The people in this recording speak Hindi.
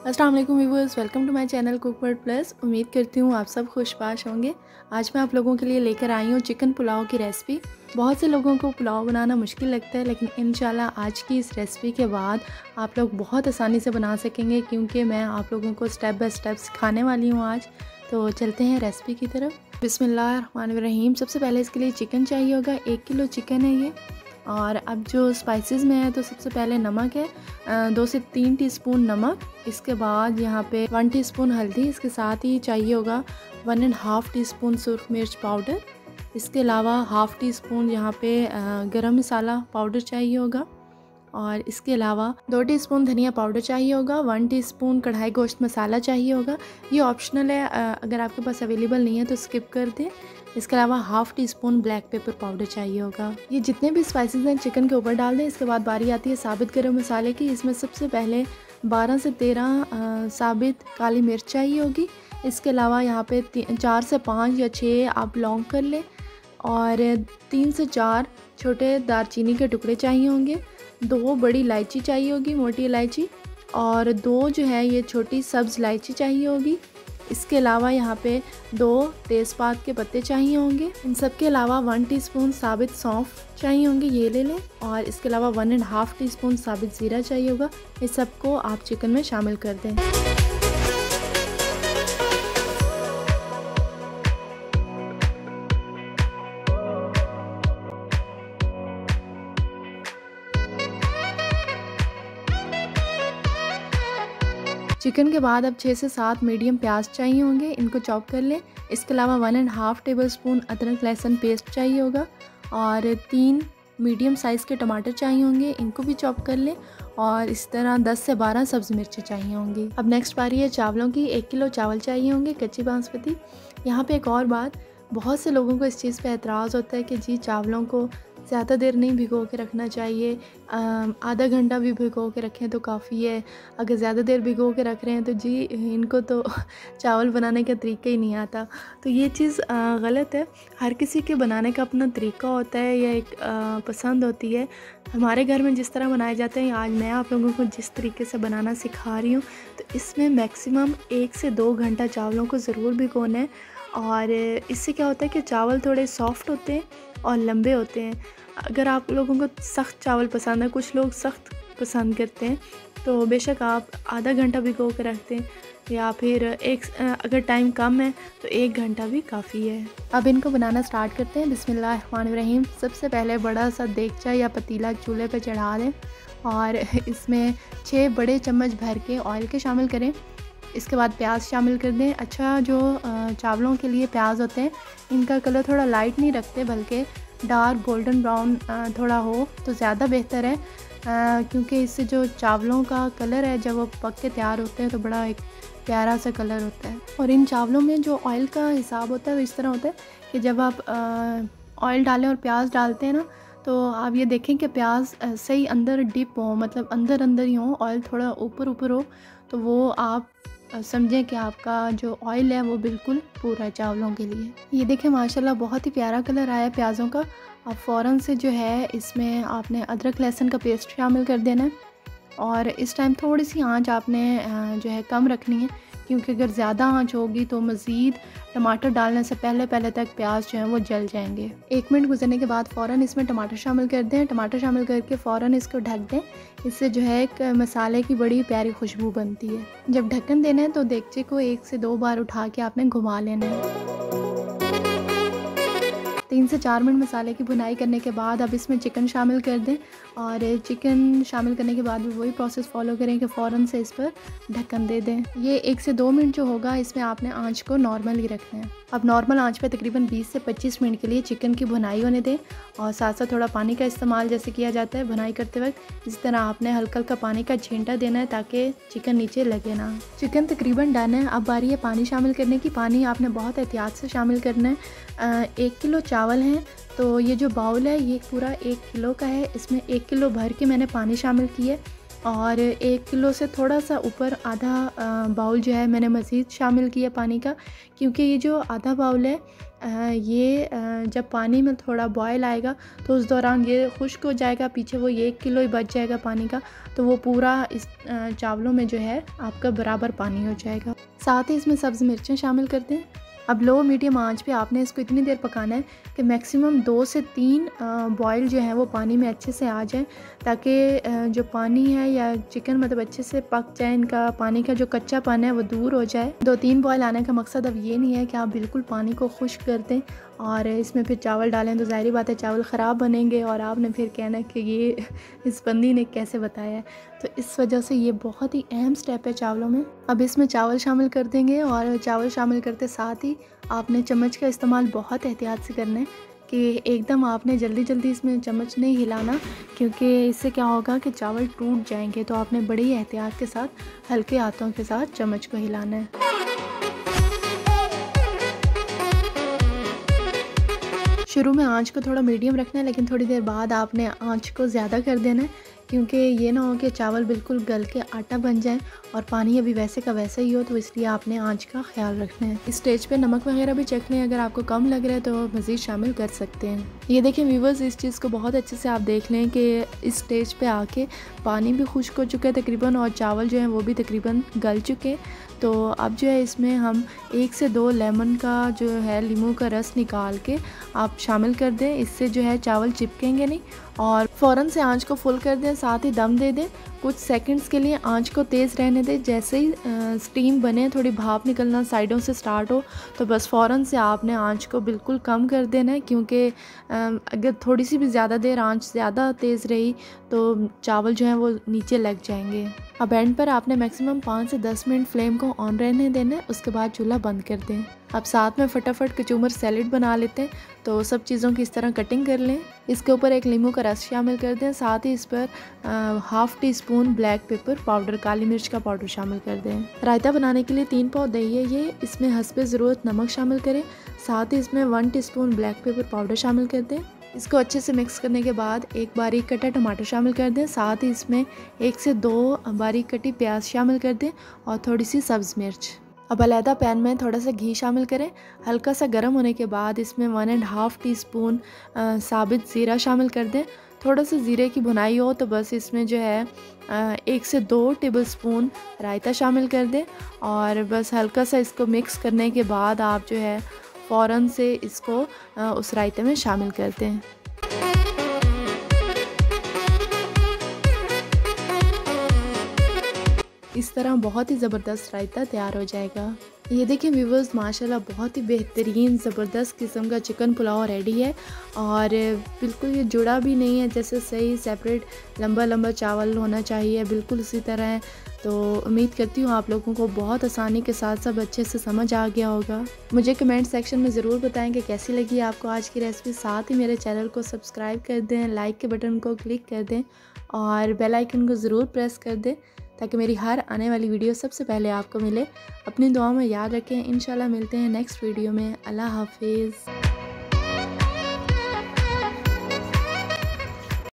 अस्सलाम वालेकुम viewers, welcome to my channel Cook World Plus. उम्मीद करती हूँ आप सब खुशबाश होंगे। आज मैं आप लोगों के लिए लेकर आई हूँ चिकन पुलाव की रेसिपी। बहुत से लोगों को पुलाव बनाना मुश्किल लगता है, लेकिन इंशाल्लाह आज की इस रेसिपी के बाद आप लोग बहुत आसानी से बना सकेंगे, क्योंकि मैं आप लोगों को स्टेप बाय स्टेप सिखाने वाली हूँ आज। तो चलते हैं रेसिपी की तरफ। बिस्मिल्लाहिर्रहमानिर्रहीम। सबसे पहले इसके लिए चिकन चाहिए होगा। 1 किलो चिकन है ये। और अब जो स्पाइसेस में है तो सबसे पहले नमक है, 2 से 3 टीस्पून नमक। इसके बाद यहाँ पे 1 टीस्पून हल्दी। इसके साथ ही चाहिए होगा 1.5 टीस्पून सुरख मिर्च पाउडर। इसके अलावा 1/2 टीस्पून यहाँ पे गरम मसाला पाउडर चाहिए होगा। और इसके अलावा 2 टीस्पून धनिया पाउडर चाहिए होगा। 1 टीस्पून कढ़ाई गोश्त मसाला चाहिए होगा। ये ऑप्शनल है, अगर आपके पास अवेलेबल नहीं है तो स्किप कर दें। इसके अलावा 1/2 टीस्पून ब्लैक पेपर पाउडर चाहिए होगा। ये जितने भी स्पाइसेस हैं चिकन के ऊपर डाल दें। इसके बाद बारी आती है साबित गरम मसाले की। इसमें सबसे पहले 12 से 13 साबित काली मिर्च चाहिए होगी। इसके अलावा यहाँ पे 4 से 5 या 6 आप लौंग कर लें, और 3 से 4 छोटे दालचीनी के टुकड़े चाहिए होंगे। 2 बड़ी इलायची चाहिए होगी, मोटी इलायची, और 2 जो है ये छोटी सब्ज़ इलायची चाहिए होगी। इसके अलावा यहाँ पे 2 तेज़पात के पत्ते चाहिए होंगे। इन सब के अलावा 1 टीस्पून साबित सौंफ चाहिए होंगे, ये ले लें। और इसके अलावा 1.5 टीस्पून साबित ज़ीरा चाहिए होगा। इस सबको आप चिकन में शामिल कर दें। चिकन के बाद अब 6 से 7 मीडियम प्याज चाहिए होंगे, इनको चॉप कर लें। इसके अलावा 1.5 टेबलस्पून अदरक लहसुन पेस्ट चाहिए होगा, और 3 मीडियम साइज़ के टमाटर चाहिए होंगे, इनको भी चॉप कर लें। और इस तरह 10 से 12 सब्ज़ मिर्चें चाहिए होंगी। अब नेक्स्ट बारी है चावलों की। 1 किलो चावल चाहिए होंगे, कच्ची बासमती। यहाँ पे एक और बात, बहुत से लोगों को इस चीज़ पे एतराज़ होता है कि जी चावलों को ज़्यादा देर नहीं भिगो के रखना चाहिए, आधा घंटा भी भिगो के रखें तो काफ़ी है। अगर ज़्यादा देर भिगो के रख रहे हैं तो जी इनको तो चावल बनाने का तरीका ही नहीं आता। तो ये चीज़ गलत है। हर किसी के बनाने का अपना तरीका होता है, या एक पसंद होती है। हमारे घर में जिस तरह बनाए जाते हैं, आज मैं आप लोगों को जिस तरीके से बनाना सिखा रही हूँ, तो इसमें मैक्सिमम 1 से 2 घंटा चावलों को ज़रूर भिगोना है। और इससे क्या होता है कि चावल थोड़े सॉफ्ट होते हैं और लंबे होते हैं। अगर आप लोगों को सख्त चावल पसंद है, कुछ लोग सख्त पसंद करते हैं, तो बेशक आप आधा घंटा भिगो के रखते हैं, या फिर अगर टाइम कम है तो 1 घंटा भी काफ़ी है। अब इनको बनाना स्टार्ट करते हैं। बिस्मिल्लाहिर्रहमानिर्रहीम। सबसे पहले बड़ा सा देगचा या पतीला चूल्हे पे चढ़ा दें, और इसमें 6 बड़े चम्मच भर के ऑयल के शामिल करें। इसके बाद प्याज शामिल कर दें। अच्छा, जो चावलों के लिए प्याज होते हैं, इनका कलर थोड़ा लाइट नहीं रखते, बल्कि डार्क गोल्डन ब्राउन थोड़ा हो तो ज़्यादा बेहतर है, क्योंकि इससे जो चावलों का कलर है जब वो पक के तैयार होते हैं तो बड़ा एक प्यारा सा कलर होता है। और इन चावलों में जो ऑयल का हिसाब होता है वो इस तरह होता है कि जब आप ऑयल डालें और प्याज डालते हैं ना, तो आप ये देखें कि प्याज सही अंदर डिप हो, मतलब अंदर अंदर ही हो, ऑयल थोड़ा ऊपर ऊपर हो, तो वो आप समझें कि आपका जो ऑयल है वो बिल्कुल पूरा है चावलों के लिए। ये देखें माशाल्लाह बहुत ही प्यारा कलर आया है प्याज़ों का। अब फ़ौरन से जो है इसमें आपने अदरक लहसुन का पेस्ट शामिल कर देना है, और इस टाइम थोड़ी सी आंच आपने जो है कम रखनी है, क्योंकि अगर ज़्यादा आंच होगी तो मज़ीद टमाटर डालने से पहले तक प्याज जो है वो जल जाएंगे। 1 मिनट गुजरने के बाद फ़ौरन इसमें टमाटर शामिल कर दें। टमाटर शामिल करके फ़ौरन इसको ढक दें। इससे जो है एक मसाले की बड़ी प्यारी खुशबू बनती है। जब ढक्कन देना है तो देगचे को 1 से 2 बार उठा के आपने घुमा लेना है। 3 से 4 मिनट मसाले की भुनाई करने के बाद अब इसमें चिकन शामिल कर दें, और चिकन शामिल करने के बाद भी वही प्रोसेस फॉलो करें कि फ़ौरन से इस पर ढक्कन दे दें। ये 1 से 2 मिनट जो होगा इसमें आपने आंच को नॉर्मल ही रखना है। अब नॉर्मल आंच पे तकरीबन 20 से 25 मिनट के लिए चिकन की भुनाई होने दें, और साथ साथ थोड़ा पानी का इस्तेमाल जैसे किया जाता है भुनाई करते वक्त, इस तरह आपने हल्का हल्का पानी का छींटा देना है ताकि चिकन नीचे लगे ना। चिकन तकरीबन डन है। अब बारी है पानी शामिल करने की। पानी आपने बहुत एहतियात से शामिल करना है। 1 किलो चावल हैं, तो ये जो बाउल है ये पूरा 1 किलो का है। इसमें 1 किलो भर के मैंने पानी शामिल किया है। और 1 किलो से थोड़ा सा ऊपर आधा बाउल जो है मैंने मज़ीद शामिल किया पानी का, क्योंकि ये जो आधा बाउल है ये जब पानी में थोड़ा बॉयल आएगा तो उस दौरान ये खुश्क हो जाएगा, पीछे वो 1 किलो ही बच जाएगा पानी का, तो वो पूरा इस चावलों में जो है आपका बराबर पानी हो जाएगा। साथ ही इसमें सब्ज़ मिर्चें शामिल करते हैं। अब लो मीडियम आंच पे आपने इसको इतनी देर पकाना है कि मैक्सिमम 2 से 3 बॉयल जो है वो पानी में अच्छे से आ जाए, ताकि जो पानी है या चिकन मतलब अच्छे से पक जाए, इनका पानी का जो कच्चापन है वो दूर हो जाए। 2-3 बॉयल आने का मकसद अब ये नहीं है कि आप बिल्कुल पानी को खुश्क कर दें और इसमें फिर चावल डालें, तो ज़ाहिर बात है चावल ख़राब बनेंगे और आपने फिर कहना कि ये इस बंदी ने कैसे बताया है। तो इस वजह से ये बहुत ही अहम स्टेप है चावलों में। अब इसमें चावल शामिल कर देंगे और चावल शामिल करते साथ ही आपने चम्मच का इस्तेमाल बहुत एहतियात से करना है कि एकदम आपने जल्दी इसमें चम्मच नहीं हिलाना, क्योंकि इससे क्या होगा कि चावल टूट जाएंगे। तो आपने बड़ी एहतियात के साथ हल्के हाथों के साथ चम्मच को हिलाना है। शुरू में आंच को थोड़ा मीडियम रखना है, लेकिन थोड़ी देर बाद आपने आंच को ज़्यादा कर देना है, क्योंकि ये ना हो कि चावल बिल्कुल गल के आटा बन जाए और पानी अभी वैसे का वैसा ही हो, तो इसलिए आपने आंच का ख्याल रखना है। इस स्टेज पे नमक वगैरह भी चख लें, अगर आपको कम लग रहा है तो मज़ीद शामिल कर सकते हैं। ये देखें व्यूवर्स, इस चीज़ को बहुत अच्छे से आप देख लें कि इस स्टेज पे आके पानी भी खुश्क हो चुका है तकरीबन और चावल जो हैं वो भी तकरीबन गल चुके हैं। तो अब जो है इसमें हम 1 से 2 लेमन का जो है नींबू का रस निकाल के आप शामिल कर दें, इससे जो है चावल चिपकेंगे नहीं और फ़ौरन से आंच को फुल कर दें, साथ ही दम दे दें। कुछ सेकंड्स के लिए आंच को तेज़ रहने दें, जैसे ही स्टीम बने, थोड़ी भाप निकलना साइडों से स्टार्ट हो तो बस फ़ौरन से आपने आंच को बिल्कुल कम कर देना है, क्योंकि अगर थोड़ी सी भी ज़्यादा देर आंच ज़्यादा तेज़ रही तो चावल जो है वो नीचे लग जाएंगे। अब एंड पर आपने मैक्सिमम 5 से 10 मिनट फ्लेम को ऑन रहने देना है, उसके बाद चूल्हा बंद कर दें। अब साथ में फटाफट कचूमर सैलेड बना लेते हैं, तो सब चीज़ों की इस तरह कटिंग कर लें। इसके ऊपर 1 नींबू का रस शामिल कर दें, साथ ही इस पर ½ टीस्पून ब्लैक पेपर पाउडर, काली मिर्च का पाउडर शामिल कर दें। रायता बनाने के लिए 3 पाव दही है ये, इसमें हस्बे ज़रूरत नमक शामिल करें, साथ ही इसमें 1 टीस्पून ब्लैक पेपर पाउडर शामिल कर दें। इसको अच्छे से मिक्स करने के बाद 1 बारीक कटा टमाटर शामिल कर दें, साथ ही इसमें 1 से 2 बारीक कटी प्याज शामिल कर दें और थोड़ी सी सब्ज़ मिर्च। अब अलहदा पैन में थोड़ा सा घी शामिल करें, हल्का सा गर्म होने के बाद इसमें 1.5 टीस्पून साबित ज़ीरा शामिल कर दें। थोड़ा सा ज़ीरे की भुनाई हो तो बस इसमें जो है 1 से 2 टेबलस्पून रायता शामिल कर दें और बस हल्का सा इसको मिक्स करने के बाद आप जो है फ़ौरन से इसको उस रायते में शामिल कर दें। इस तरह बहुत ही ज़बरदस्त रायता तैयार हो जाएगा। ये देखिए व्यूवर्स, माशाल्लाह बहुत ही बेहतरीन ज़बरदस्त किस्म का चिकन पुलाव रेडी है और बिल्कुल ये जुड़ा भी नहीं है, जैसे सही सेपरेट लंबा लंबा चावल होना चाहिए, बिल्कुल उसी तरह है। तो उम्मीद करती हूँ आप लोगों को बहुत आसानी के साथ सब अच्छे से समझ आ गया होगा। मुझे कमेंट सेक्शन में ज़रूर बताएं कि कैसी लगी आपको आज की रेसिपी। साथ ही मेरे चैनल को सब्सक्राइब कर दें, लाइक के बटन को क्लिक कर दें और बेल आइकन को ज़रूर प्रेस कर दें, ताकि मेरी हर आने वाली वीडियो सबसे पहले आपको मिले। अपनी दुआ में याद रखें। इंशाल्लाह मिलते हैं नेक्स्ट वीडियो में। अल्लाह हाफिज़।